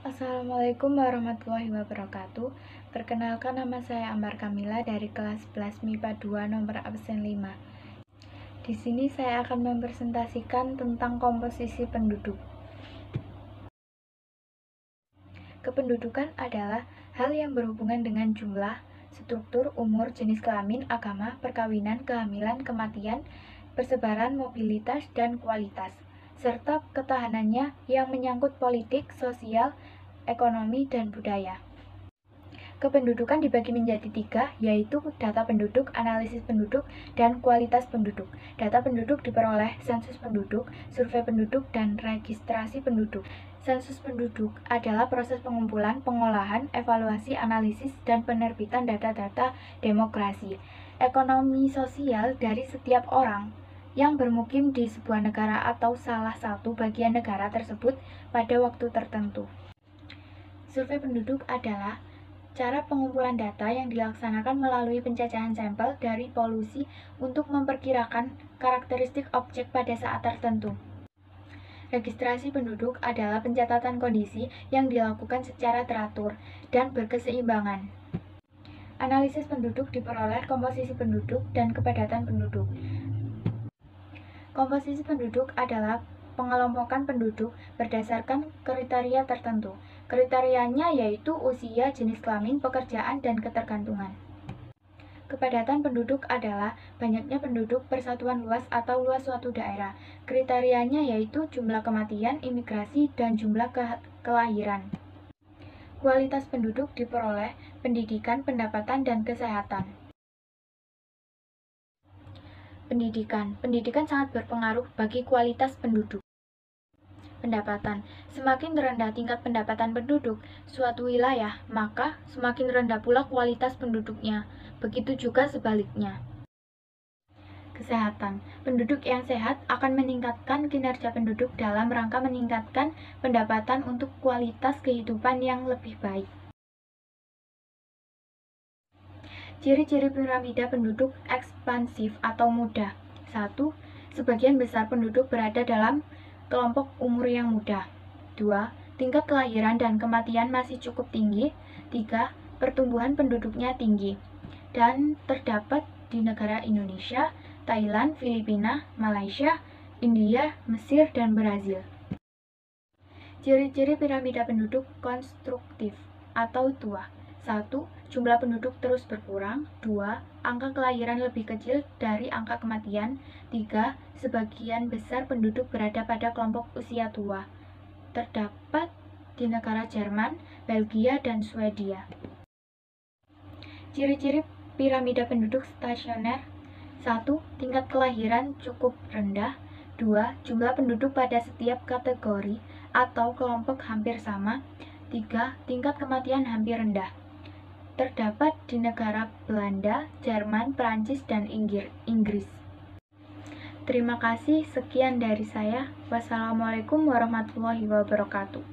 Assalamualaikum warahmatullahi wabarakatuh. Perkenalkan, nama saya Ambar Kamila dari kelas 11 MIPA 2 nomor absen 5. Di sini saya akan mempresentasikan tentang komposisi penduduk. Kependudukan adalah hal yang berhubungan dengan jumlah, struktur, umur, jenis kelamin, agama, perkawinan, kehamilan, kematian, persebaran, mobilitas, dan kualitas, serta ketahanannya yang menyangkut politik, sosial, ekonomi, dan budaya. Kependudukan dibagi menjadi 3, yaitu data penduduk, analisis penduduk, dan kualitas penduduk. Data penduduk diperoleh sensus penduduk, survei penduduk, dan registrasi penduduk. Sensus penduduk adalah proses pengumpulan, pengolahan, evaluasi, analisis, dan penerbitan data-data demokrasi, ekonomi sosial dari setiap orang yang bermukim di sebuah negara atau salah satu bagian negara tersebut pada waktu tertentu. Survei penduduk adalah cara pengumpulan data yang dilaksanakan melalui penjajahan sampel dari polusi untuk memperkirakan karakteristik objek pada saat tertentu. Registrasi penduduk adalah pencatatan kondisi yang dilakukan secara teratur dan berkeseimbangan. Analisis penduduk diperoleh komposisi penduduk dan kepadatan penduduk. Komposisi penduduk adalah pengelompokan penduduk berdasarkan kriteria tertentu. Kriterianya yaitu usia, jenis kelamin, pekerjaan, dan ketergantungan. Kepadatan penduduk adalah banyaknya penduduk per satuan luas atau luas suatu daerah. Kriterianya yaitu jumlah kematian, imigrasi, dan jumlah kelahiran. Kualitas penduduk diperoleh pendidikan, pendapatan, dan kesehatan. Pendidikan sangat berpengaruh bagi kualitas penduduk. Pendapatan. Semakin rendah tingkat pendapatan penduduk suatu wilayah, maka semakin rendah pula kualitas penduduknya. Begitu juga sebaliknya. Kesehatan. Penduduk yang sehat akan meningkatkan kinerja penduduk dalam rangka meningkatkan pendapatan untuk kualitas kehidupan yang lebih baik. Ciri-ciri piramida penduduk ekspansif atau muda. 1. Sebagian besar penduduk berada dalam kelompok umur yang muda. 2. Tingkat kelahiran dan kematian masih cukup tinggi. 3. Pertumbuhan penduduknya tinggi dan terdapat di negara Indonesia, Thailand, Filipina, Malaysia, India, Mesir, dan Brazil. Ciri-ciri piramida penduduk konstruktif atau tua. 1. Jumlah penduduk terus berkurang. 2. Angka kelahiran lebih kecil dari angka kematian. 3. Sebagian besar penduduk berada pada kelompok usia tua. Terdapat di negara Jerman, Belgia, dan Swedia. Ciri-ciri piramida penduduk stasioner. 1. Tingkat kelahiran cukup rendah. 2. Jumlah penduduk pada setiap kategori atau kelompok hampir sama. 3. Tingkat kematian hampir rendah. Terdapat di negara Belanda, Jerman, Perancis, dan Inggris. Terima kasih, sekian dari saya. Wassalamualaikum warahmatullahi wabarakatuh.